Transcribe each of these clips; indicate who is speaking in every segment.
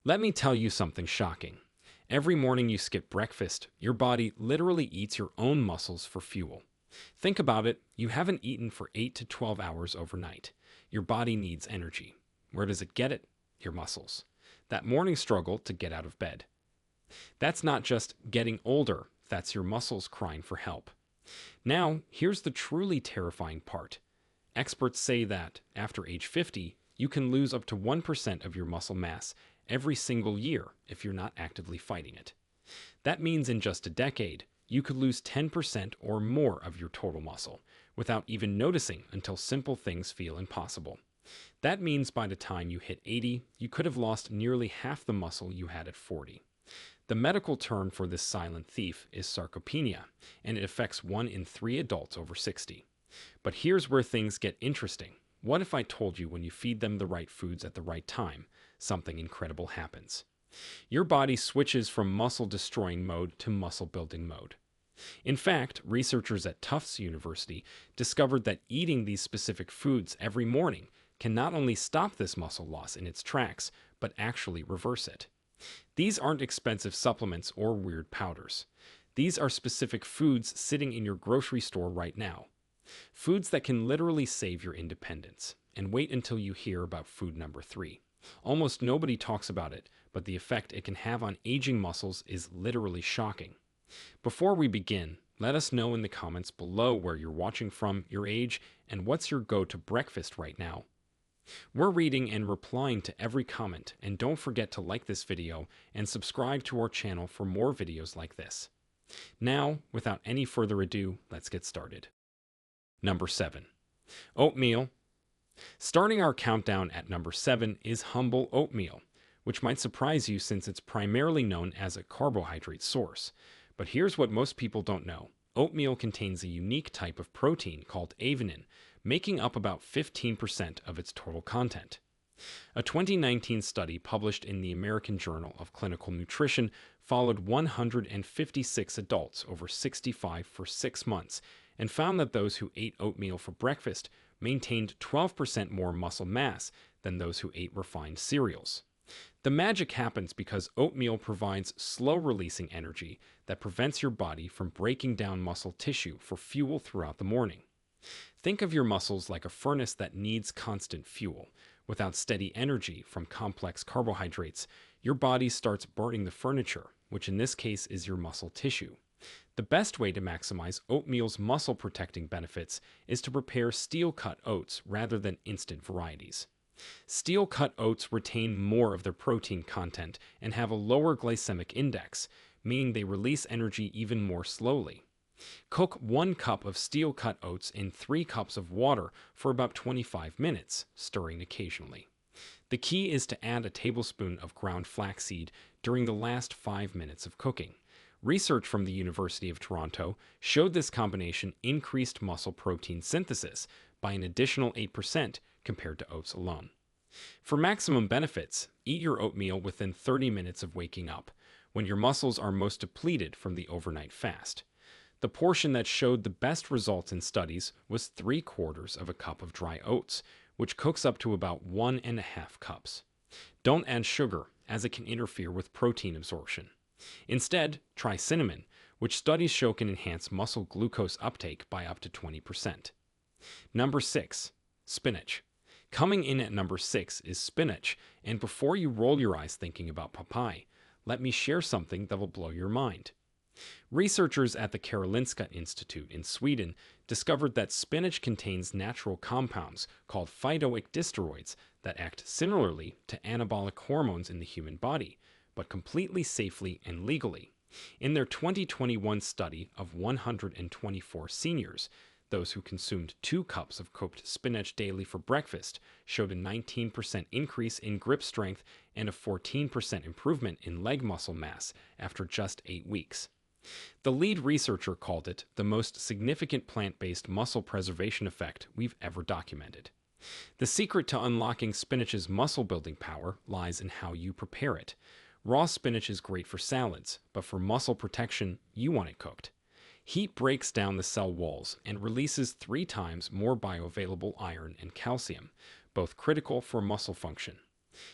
Speaker 1: Let me tell you something shocking. Every morning you skip breakfast, your body literally eats your own muscles for fuel. Think about it, you haven't eaten for 8 to 12 hours overnight. Your body needs energy. Where does it get it? Your muscles. That morning struggle to get out of bed. That's not just getting older, that's your muscles crying for help. Now, here's the truly terrifying part. Experts say that, after age 50, you can lose up to 1% of your muscle mass every single year if you're not actively fighting it. That means in just a decade, you could lose 10% or more of your total muscle without even noticing until simple things feel impossible. That means by the time you hit 80, you could have lost nearly half the muscle you had at 40. The medical term for this silent thief is sarcopenia, and it affects 1 in 3 adults over 60. But here's where things get interesting. What if I told you when you feed them the right foods at the right time, something incredible happens? Your body switches from muscle-destroying mode to muscle-building mode. In fact, researchers at Tufts University discovered that eating these specific foods every morning can not only stop this muscle loss in its tracks, but actually reverse it. These aren't expensive supplements or weird powders. These are specific foods sitting in your grocery store right now. Foods that can literally save your independence. And wait until you hear about food number 3. Almost nobody talks about it, but the effect it can have on aging muscles is literally shocking. Before we begin, let us know in the comments below where you're watching from, your age, and what's your go-to breakfast right now. We're reading and replying to every comment, and don't forget to like this video and subscribe to our channel for more videos like this. Now, without any further ado, let's get started. Number 7. Oatmeal. Starting our countdown at number 7 is humble oatmeal, which might surprise you since it's primarily known as a carbohydrate source. But here's what most people don't know. Oatmeal contains a unique type of protein called avenin, making up about 15% of its total content. A 2019 study published in the American Journal of Clinical Nutrition followed 156 adults over 65 for 6 months and found that those who ate oatmeal for breakfast maintained 12% more muscle mass than those who ate refined cereals. The magic happens because oatmeal provides slow-releasing energy that prevents your body from breaking down muscle tissue for fuel throughout the morning. Think of your muscles like a furnace that needs constant fuel. Without steady energy from complex carbohydrates, your body starts burning the furniture, which in this case is your muscle tissue. The best way to maximize oatmeal's muscle-protecting benefits is to prepare steel-cut oats rather than instant varieties. Steel-cut oats retain more of their protein content and have a lower glycemic index, meaning they release energy even more slowly. Cook 1 cup of steel-cut oats in 3 cups of water for about 25 minutes, stirring occasionally. The key is to add a tablespoon of ground flaxseed during the last 5 minutes of cooking. Research from the University of Toronto showed this combination increased muscle protein synthesis by an additional 8% compared to oats alone. For maximum benefits, eat your oatmeal within 30 minutes of waking up, when your muscles are most depleted from the overnight fast. The portion that showed the best results in studies was 3/4 of a cup of dry oats, which cooks up to about 1.5 cups. Don't add sugar, as it can interfere with protein absorption. Instead, try cinnamon, which studies show can enhance muscle glucose uptake by up to 20%. Number 6. Spinach. Coming in at number 6 is spinach, and before you roll your eyes thinking about papai, let me share something that will blow your mind. Researchers at the Karolinska Institute in Sweden discovered that spinach contains natural compounds called phytoicdisteroids that act similarly to anabolic hormones in the human body, but completely safely and legally. In their 2021 study of 124 seniors, those who consumed 2 cups of cooked spinach daily for breakfast showed a 19% increase in grip strength and a 14% improvement in leg muscle mass after just 8 weeks. The lead researcher called it the most significant plant-based muscle preservation effect we've ever documented. The secret to unlocking spinach's muscle-building power lies in how you prepare it. Raw spinach is great for salads, but for muscle protection, you want it cooked. Heat breaks down the cell walls and releases 3 times more bioavailable iron and calcium, both critical for muscle function.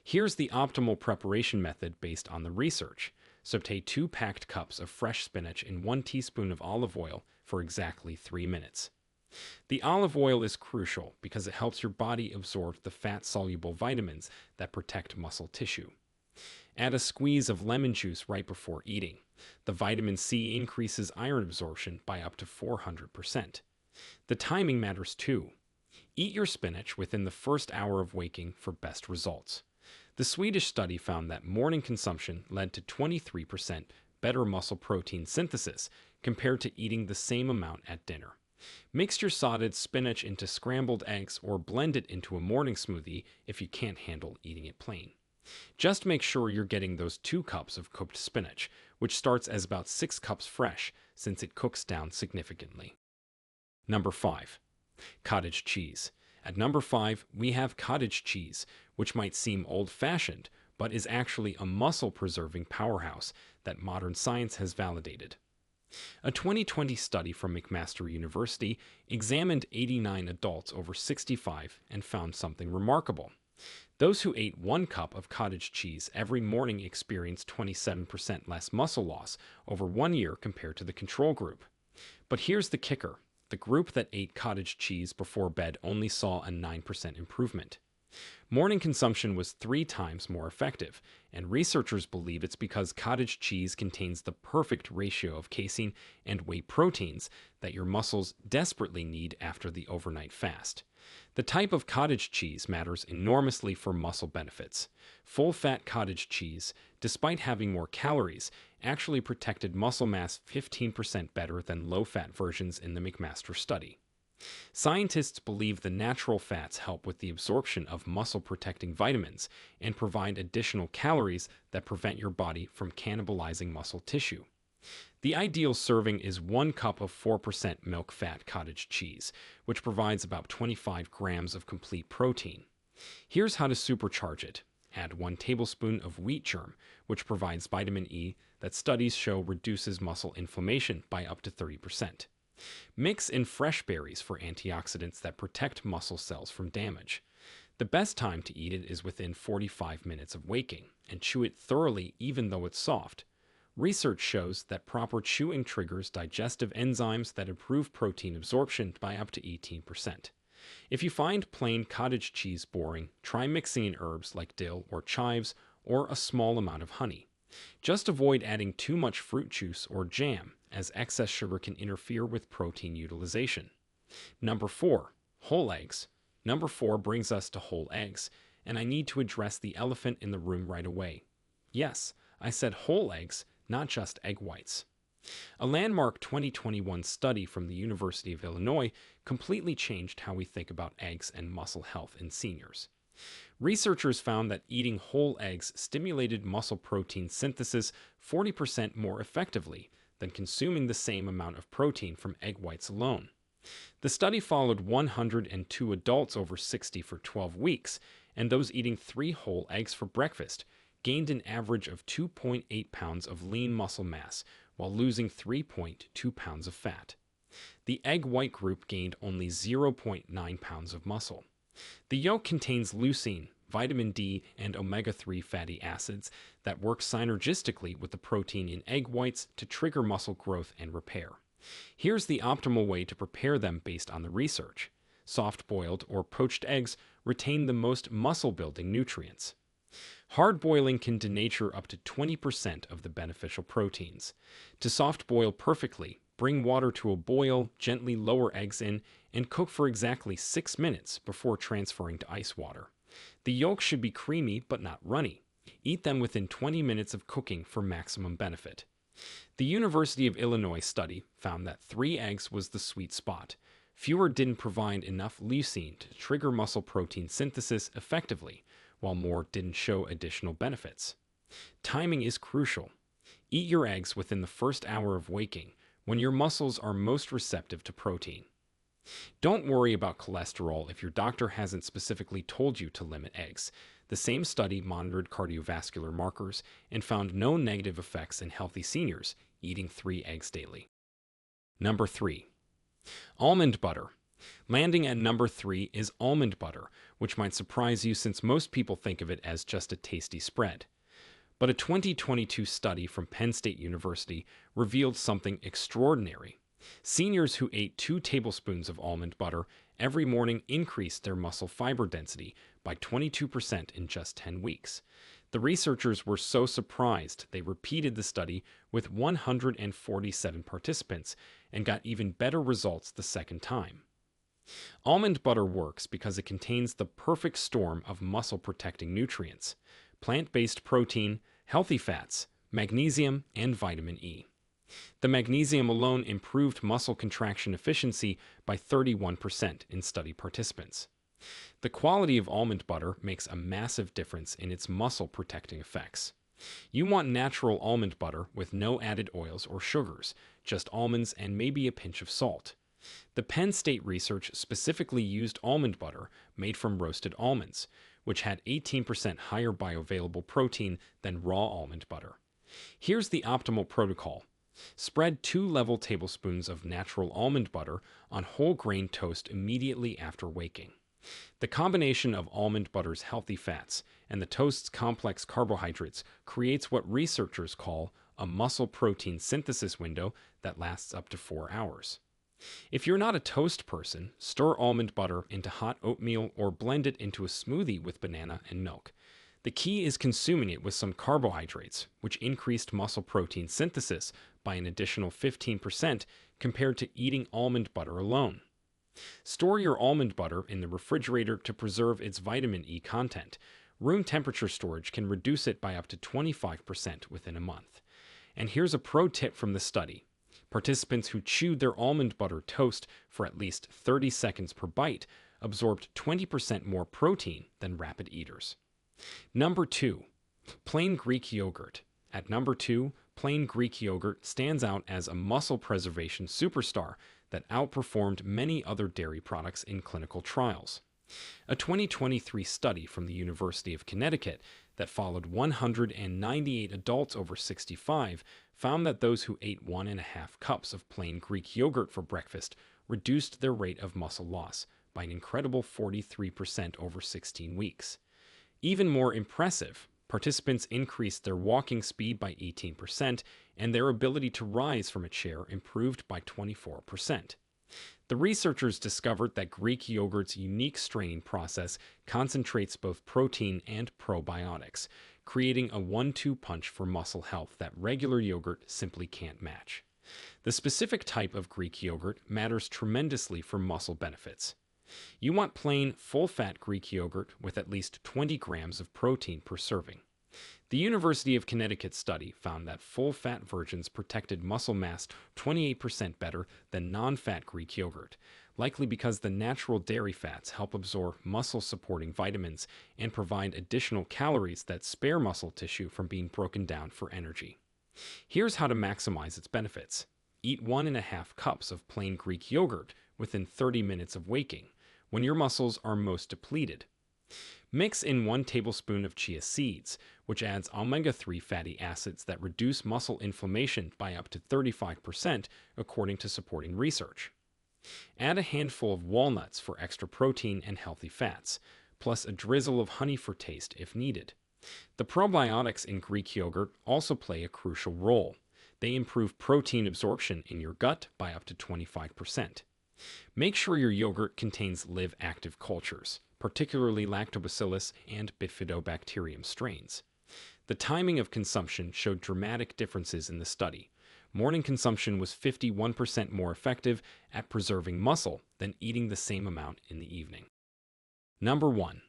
Speaker 1: Here's the optimal preparation method based on the research. Saute 2 packed cups of fresh spinach in 1 teaspoon of olive oil for exactly 3 minutes. The olive oil is crucial because it helps your body absorb the fat-soluble vitamins that protect muscle tissue. Add a squeeze of lemon juice right before eating. The vitamin C increases iron absorption by up to 400%. The timing matters too. Eat your spinach within the first hour of waking for best results. The Swedish study found that morning consumption led to 23% better muscle protein synthesis compared to eating the same amount at dinner. Mix your sauteed spinach into scrambled eggs or blend it into a morning smoothie if you can't handle eating it plain. Just make sure you're getting those 2 cups of cooked spinach, which starts as about 6 cups fresh since it cooks down significantly. Number 5. Cottage cheese. At number 5, we have cottage cheese, which might seem old-fashioned, but is actually a muscle-preserving powerhouse that modern science has validated. A 2020 study from McMaster University examined 89 adults over 65 and found something remarkable. Those who ate 1 cup of cottage cheese every morning experienced 27% less muscle loss over 1 year compared to the control group. But here's the kicker. The group that ate cottage cheese before bed only saw a 9% improvement. Morning consumption was 3 times more effective, and researchers believe it's because cottage cheese contains the perfect ratio of casein and whey proteins that your muscles desperately need after the overnight fast. The type of cottage cheese matters enormously for muscle benefits. Full-fat cottage cheese, despite having more calories, actually protected muscle mass 15% better than low-fat versions in the McMaster study. Scientists believe the natural fats help with the absorption of muscle-protecting vitamins and provide additional calories that prevent your body from cannibalizing muscle tissue. The ideal serving is 1 cup of 4% milk-fat cottage cheese, which provides about 25 grams of complete protein. Here's how to supercharge it. Add 1 tablespoon of wheat germ, which provides vitamin E that studies show reduces muscle inflammation by up to 30%. Mix in fresh berries for antioxidants that protect muscle cells from damage. The best time to eat it is within 45 minutes of waking, and chew it thoroughly even though it's soft. Research shows that proper chewing triggers digestive enzymes that improve protein absorption by up to 18%. If you find plain cottage cheese boring, try mixing in herbs like dill or chives or a small amount of honey. Just avoid adding too much fruit juice or jam, as excess sugar can interfere with protein utilization. Number 4. Whole eggs. Number 4 brings us to whole eggs, and I need to address the elephant in the room right away. Yes, I said whole eggs, not just egg whites. A landmark 2021 study from the University of Illinois completely changed how we think about eggs and muscle health in seniors. Researchers found that eating whole eggs stimulated muscle protein synthesis 40% more effectively than consuming the same amount of protein from egg whites alone. The study followed 102 adults over 60 for 12 weeks, and those eating 3 whole eggs for breakfast gained an average of 2.8 pounds of lean muscle mass while losing 3.2 pounds of fat. The egg white group gained only 0.9 pounds of muscle. The yolk contains leucine, vitamin D, and omega-3 fatty acids that work synergistically with the protein in egg whites to trigger muscle growth and repair. Here's the optimal way to prepare them based on the research. Soft-boiled or poached eggs retain the most muscle-building nutrients. Hard boiling can denature up to 20% of the beneficial proteins. To soft boil perfectly, bring water to a boil, gently lower eggs in, and cook for exactly 6 minutes before transferring to ice water. The yolks should be creamy but not runny. Eat them within 20 minutes of cooking for maximum benefit. The University of Illinois study found that 3 eggs was the sweet spot. Fewer didn't provide enough leucine to trigger muscle protein synthesis effectively, while more didn't show additional benefits. Timing is crucial. Eat your eggs within the first hour of waking, when your muscles are most receptive to protein. Don't worry about cholesterol if your doctor hasn't specifically told you to limit eggs. The same study monitored cardiovascular markers and found no negative effects in healthy seniors eating 3 eggs daily. Number 3. Almond butter. Landing at number 3 is almond butter, which might surprise you since most people think of it as just a tasty spread. But a 2022 study from Penn State University revealed something extraordinary. Seniors who ate 2 tablespoons of almond butter every morning increased their muscle fiber density by 22% in just 10 weeks. The researchers were so surprised they repeated the study with 147 participants and got even better results the second time. Almond butter works because it contains the perfect storm of muscle-protecting nutrients: plant-based protein, healthy fats, magnesium, and vitamin E. The magnesium alone improved muscle contraction efficiency by 31% in study participants. The quality of almond butter makes a massive difference in its muscle-protecting effects. You want natural almond butter with no added oils or sugars, just almonds and maybe a pinch of salt. The Penn State research specifically used almond butter made from roasted almonds, which had 18% higher bioavailable protein than raw almond butter. Here's the optimal protocol. Spread 2 level tablespoons of natural almond butter on whole grain toast immediately after waking. The combination of almond butter's healthy fats and the toast's complex carbohydrates creates what researchers call a muscle protein synthesis window that lasts up to 4 hours. If you're not a toast person, stir almond butter into hot oatmeal or blend it into a smoothie with banana and milk. The key is consuming it with some carbohydrates, which increased muscle protein synthesis by an additional 15% compared to eating almond butter alone. Store your almond butter in the refrigerator to preserve its vitamin E content. Room temperature storage can reduce it by up to 25% within a month. And here's a pro tip from the study. Participants who chewed their almond butter toast for at least 30 seconds per bite absorbed 20% more protein than rapid eaters. Number 2. Plain Greek yogurt. At number 2, plain Greek yogurt stands out as a muscle preservation superstar that outperformed many other dairy products in clinical trials. A 2023 study from the University of Connecticut that followed 198 adults over 65 found that those who ate 1.5 cups of plain Greek yogurt for breakfast reduced their rate of muscle loss by an incredible 43% over 16 weeks. Even more impressive, participants increased their walking speed by 18% and their ability to rise from a chair improved by 24%. The researchers discovered that Greek yogurt's unique straining process concentrates both protein and probiotics, creating a 1-2 punch for muscle health that regular yogurt simply can't match. The specific type of Greek yogurt matters tremendously for muscle benefits. You want plain, full-fat Greek yogurt with at least 20 grams of protein per serving. The University of Connecticut study found that full-fat versions protected muscle mass 28% better than non-fat Greek yogurt, likely because the natural dairy fats help absorb muscle-supporting vitamins and provide additional calories that spare muscle tissue from being broken down for energy. Here's how to maximize its benefits. Eat 1.5 cups of plain Greek yogurt within 30 minutes of waking, when your muscles are most depleted. Mix in 1 tablespoon of chia seeds, which adds omega-3 fatty acids that reduce muscle inflammation by up to 35%, according to supporting research. Add a handful of walnuts for extra protein and healthy fats, plus a drizzle of honey for taste if needed. The probiotics in Greek yogurt also play a crucial role. They improve protein absorption in your gut by up to 25%. Make sure your yogurt contains live-active cultures, particularly lactobacillus and bifidobacterium strains. The timing of consumption showed dramatic differences in the study. Morning consumption was 51% more effective at preserving muscle than eating the same amount in the evening. Number 1.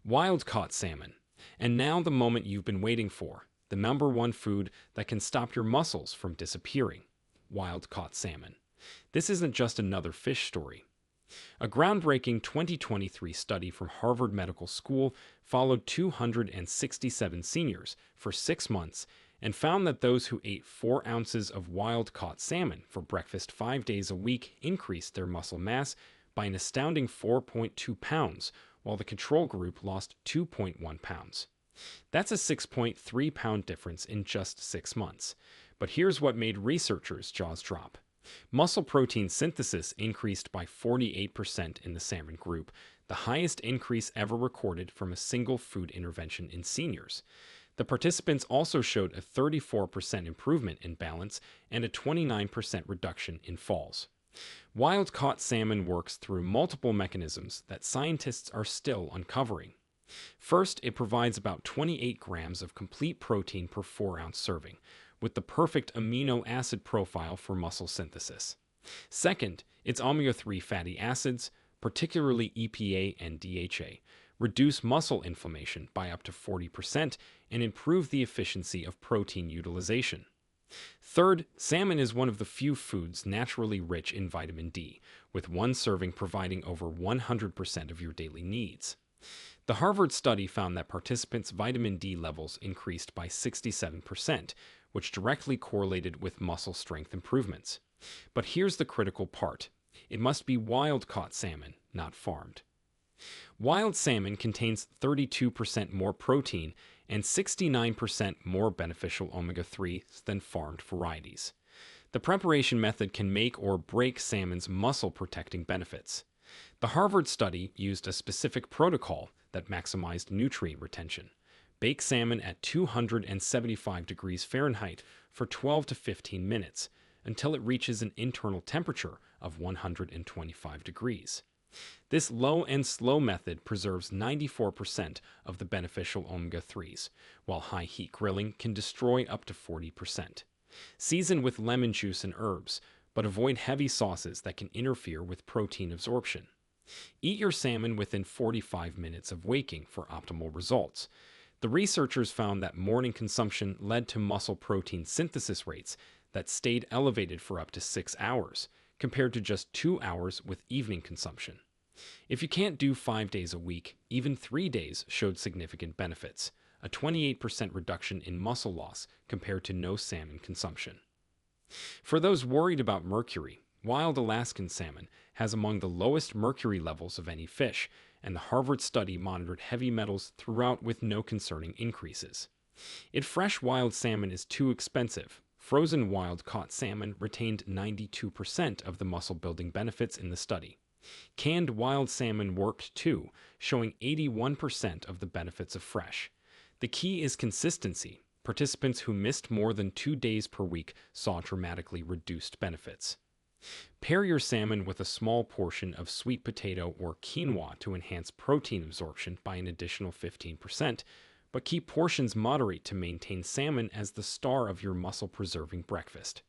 Speaker 1: Wild-caught salmon. And now the moment you've been waiting for, the number 1 food that can stop your muscles from disappearing: wild-caught salmon. This isn't just another fish story. A groundbreaking 2023 study from Harvard Medical School followed 267 seniors for 6 months and found that those who ate 4 ounces of wild-caught salmon for breakfast 5 days a week increased their muscle mass by an astounding 4.2 pounds, while the control group lost 2.1 pounds. That's a 6.3 pound difference in just 6 months. But here's what made researchers' jaws drop. Muscle protein synthesis increased by 48% in the salmon group, the highest increase ever recorded from a single food intervention in seniors. The participants also showed a 34% improvement in balance and a 29% reduction in falls. Wild-caught salmon works through multiple mechanisms that scientists are still uncovering. First, it provides about 28 grams of complete protein per 4-ounce serving, with the perfect amino acid profile for muscle synthesis. Second, its omega-3 fatty acids, particularly EPA and DHA, reduce muscle inflammation by up to 40% and improve the efficiency of protein utilization. Third, salmon is one of the few foods naturally rich in vitamin D, with one serving providing over 100% of your daily needs. The Harvard study found that participants' vitamin D levels increased by 67%, which directly correlated with muscle strength improvements. But here's the critical part. It must be wild-caught salmon, not farmed. Wild salmon contains 32% more protein and 69% more beneficial omega-3s than farmed varieties. The preparation method can make or break salmon's muscle-protecting benefits. The Harvard study used a specific protocol that maximized nutrient retention. Bake salmon at 275 degrees Fahrenheit for 12 to 15 minutes until it reaches an internal temperature of 125 degrees. This low and slow method preserves 94% of the beneficial omega-3s, while high heat grilling can destroy up to 40%. Season with lemon juice and herbs, but avoid heavy sauces that can interfere with protein absorption. Eat your salmon within 45 minutes of waking for optimal results. The researchers found that morning consumption led to muscle protein synthesis rates that stayed elevated for up to 6 hours, compared to just 2 hours with evening consumption. If you can't do 5 days a week, even 3 days showed significant benefits, a 28% reduction in muscle loss compared to no salmon consumption. For those worried about mercury, wild Alaskan salmon has among the lowest mercury levels of any fish, and the Harvard study monitored heavy metals throughout with no concerning increases. If fresh wild salmon is too expensive, frozen wild-caught salmon retained 92% of the muscle-building benefits in the study. Canned wild salmon worked too, showing 81% of the benefits of fresh. The key is consistency. Participants who missed more than 2 days per week saw dramatically reduced benefits. Pair your salmon with a small portion of sweet potato or quinoa to enhance protein absorption by an additional 15%, but keep portions moderate to maintain salmon as the star of your muscle-preserving breakfast.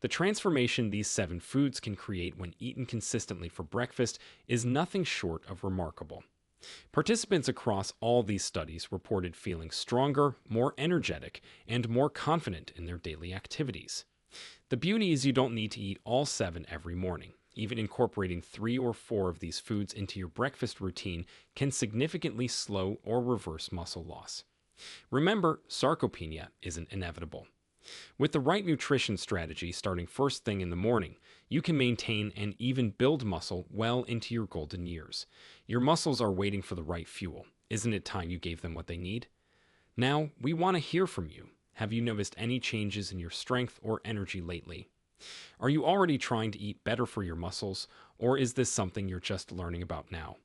Speaker 1: The transformation these 7 foods can create when eaten consistently for breakfast is nothing short of remarkable. Participants across all these studies reported feeling stronger, more energetic, and more confident in their daily activities. The beauty is you don't need to eat all 7 every morning. Even incorporating 3 or 4 of these foods into your breakfast routine can significantly slow or reverse muscle loss. Remember, sarcopenia isn't inevitable. With the right nutrition strategy starting first thing in the morning, you can maintain and even build muscle well into your golden years. Your muscles are waiting for the right fuel. Isn't it time you gave them what they need? Now, we want to hear from you. Have you noticed any changes in your strength or energy lately? Are you already trying to eat better for your muscles, or is this something you're just learning about now?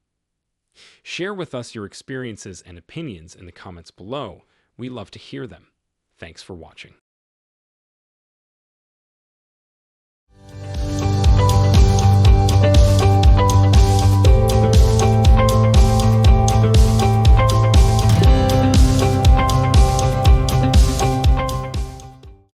Speaker 1: Share with us your experiences and opinions in the comments below. We love to hear them. Thanks for watching.